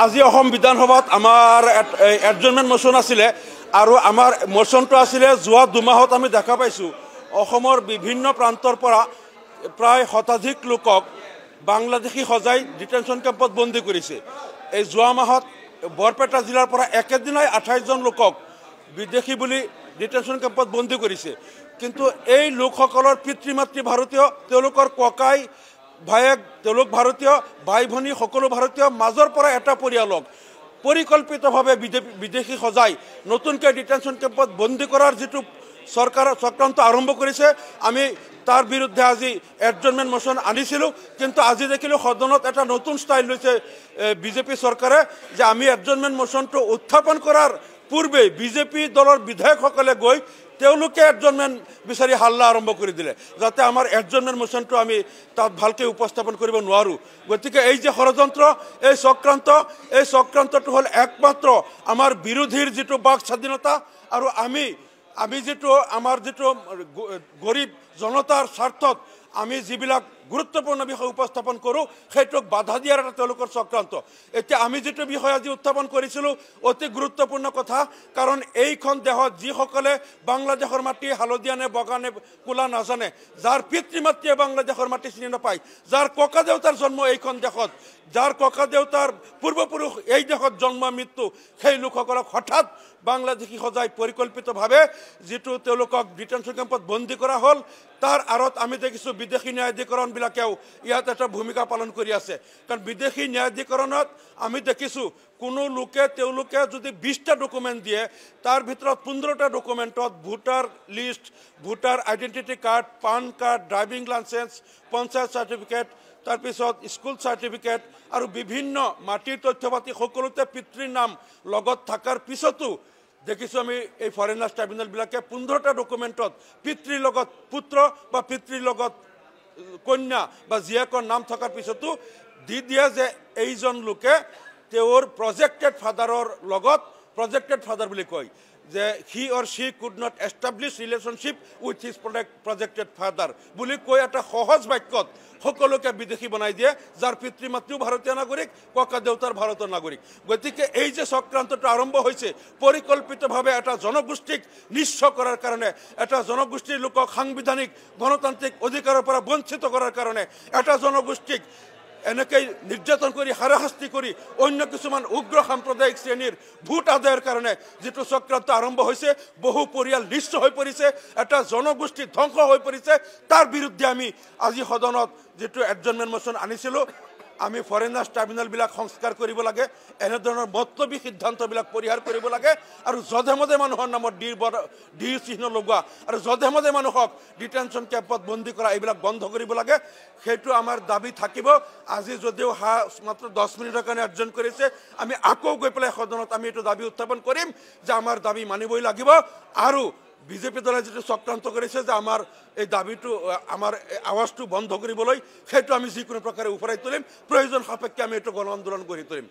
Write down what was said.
আজি অসম বিধানসভাত আমাৰ এডজৰ্নমেণ্ট মোচন আছিলে আৰু আমাৰ মোচনটো আছিলে যোৱা 2 মাহত আমি দেখা পাইছোঁ অসমৰ বিভিন্ন প্ৰান্তৰ পৰা প্ৰায় শতাধিক লোকক বাংলাদেশী সজাই ডিটেনশ্যন কেম্পত বন্দী কৰিছে। এই যোৱা মাহত বৰপেটা জিলাৰ পৰা একেদিনাই 28 জন লোকক বিদেশী বুলি ডিটেনশ্যন কেম্পত বন্দী কৰিছে। কিন্তু এই লোকসকলৰ পিতৃ মাতৃ ভাৰতীয়, তেওঁলোকৰ ককাই ভায়েক তেওঁলোক ভাৰতীয়, ভাই ভনী সকলো ভাৰতীয়, মাজৰ পৰা এটা পৰিয়ালক পৰিকল্পিতভাৱে বিদেশী সজাই নতুনকৈ ডিটেনশ্যন কেম্পত বন্দী কৰাৰ যিটো চৰকাৰৰ চক্ৰান্ত আৰম্ভ কৰিছে, আমি তাৰ বিৰুদ্ধে আজি এডজৰ্নমেণ্ট মোচন আনিছিলোঁ। কিন্তু আজি দেখিলোঁ সদনত এটা নতুন ষ্টাইল লৈছে বিজেপি চৰকাৰে যে আমি এডজৰ্নমেণ্ট মোচনটো উত্থাপন কৰাৰ পূৰ্বে বিজেপি দলৰ বিধায়কসকলে গৈ তেওঁলোকে এডজৰ্নমেণ্ট বিচাৰি হাল্লা আৰম্ভ কৰি দিলে, যাতে আমাৰ এডজৰ্নমেণ্ট মোচনটো আমি তাত ভালকৈ উপস্থাপন কৰিব নোৱাৰোঁ। গতিকে এই যে ষড়যন্ত্ৰ, এই চক্ৰান্তটো হ'ল একমাত্ৰ আমাৰ বিৰোধীৰ যিটো বাক স্বাধীনতা আৰু আমি যিটো আমাৰ যিটো গৰীব জনতাৰ স্বাৰ্থত আমি যিবিলাক গুৰুত্বপূৰ্ণ বিষয় উপস্থাপন কৰোঁ সেইটোক বাধা দিয়াৰ এটা তেওঁলোকৰ চক্ৰান্ত। এতিয়া আমি যিটো বিষয় আজি উত্থাপন কৰিছিলোঁ অতি গুৰুত্বপূৰ্ণ কথা, কাৰণ এইখন দেশত যিসকলে বাংলাদেশৰ মাটি হালধীয়া নে বগা নে কোলা নাজানে, যাৰ পিতৃ মাতৃয়ে বাংলাদেশৰ মাটি চিনি নাপায়, যাৰ ককা দেউতাৰ জন্ম এইখন দেশত, যাৰ ককা দেউতাৰ পূৰ্বপুৰুষ এই দেশত জন্ম মৃত্যু, সেই লোকসকলক হঠাৎ বাংলাদেশী সজাই পৰিকল্পিতভাৱে যিটো তেওঁলোকক ডিটেনশ্যন কেম্পত বন্দী কৰা হ'ল, তাৰ আঁৰত আমি দেখিছোঁ বিদেশী ন্যায়াধিকৰণবিলাকেও ইয়াত এটা ভূমিকা পালন কৰি আছে। কাৰণ বিদেশী ন্যায়াধিকৰণত আমি দেখিছোঁ কোনো লোকে তেওঁলোকে যদি 20টা ডকুমেণ্ট দিয়ে, তাৰ ভিতৰত 15টা ডকুমেণ্টত voter list, voter identity card, PAN card, driving licence, panchayat certificate, তাৰপিছত স্কুল চাৰ্টিফিকেট আৰু বিভিন্ন মাটিৰ তথ্য পাতি সকলোতে পিতৃৰ নাম লগত থকাৰ পিছতো দেখিছোঁ আমি এই ফৰেনাৰ্ছ ট্ৰাইব্যুনেলবিলাকে 15টা ডকুমেণ্টত পিতৃৰ লগত পুত্ৰ বা পিতৃৰ লগত কন্যা বা জীয়েকৰ নাম থকাৰ পিছতো দি দিয়ে যে এইজন লোকে তেওঁৰ প্ৰজেক্টেড ফাদাৰৰ লগত, প্ৰজেক্টেড ফাদাৰ বুলি কয় যে he or she could not establish relationship with his projected father বুলি কৈ এটা সহজ বাক্যত সকলোকে বিদেশী বনাই দিয়ে, যাৰ পিতৃ মাতৃও ভাৰতীয় নাগৰিক, ককা দেউতাৰ ভাৰতৰ নাগৰিক। গতিকে এই যে চক্ৰান্তটো আৰম্ভ হৈছে পৰিকল্পিতভাৱে এটা জনগোষ্ঠীক নিঃস্ব কৰাৰ কাৰণে, এটা জনগোষ্ঠীৰ লোকক সাংবিধানিক গণতান্ত্ৰিক অধিকাৰৰ পৰা বঞ্চিত কৰাৰ কাৰণে, এটা জনগোষ্ঠীক এনেকৈ নিৰ্যাতন কৰি হাৰাশাস্তি কৰি অন্য কিছুমান উগ্ৰ সাম্প্ৰদায়িক শ্ৰেণীৰ ভোট আদায়ৰ কাৰণে যিটো চক্ৰান্ত আৰম্ভ হৈছে, বহু পৰিয়াল নিঃস্ব হৈ পৰিছে, এটা জনগোষ্ঠী ধ্বংস হৈ পৰিছে, তাৰ বিৰুদ্ধে আমি আজি সদনত যিটো এডজৰ্নমেণ্ট মোচন আনিছিলোঁ, আমি ফৰেনাৰ্ছ ট্ৰাইব্যুনেলবিলাক সংস্কাৰ কৰিব লাগে, এনেধৰণৰ মতলবী সিদ্ধান্তবিলাক পৰিহাৰ কৰিব লাগে আৰু যধে মধে মানুহৰ নামত ডিৰ চিহ্ন লগোৱা আৰু যধে মধে মানুহক ডিটেনশ্যন কেম্পত বন্দী কৰা এইবিলাক বন্ধ কৰিব লাগে। সেইটো আমাৰ দাবী থাকিব। আজি যদিও মাত্ৰ 10 মিনিটৰ কাৰণে আয়োজন কৰিছে, আমি আকৌ গৈ পেলাই সদনত আমি এইটো দাবী উত্থাপন কৰিম যে আমাৰ দাবী মানিবই লাগিব আৰু বিজেপি দলে যিটো চক্ৰান্ত কৰিছে যে আমাৰ এই দাবীটো, আমাৰ আৱাজটো বন্ধ কৰিবলৈ, সেইটো আমি যিকোনো প্ৰকাৰে উফৰাই তুলিম, প্ৰয়োজন সাপেক্ষে আমি এইটো গণ আন্দোলন গঢ়ি তুলিম।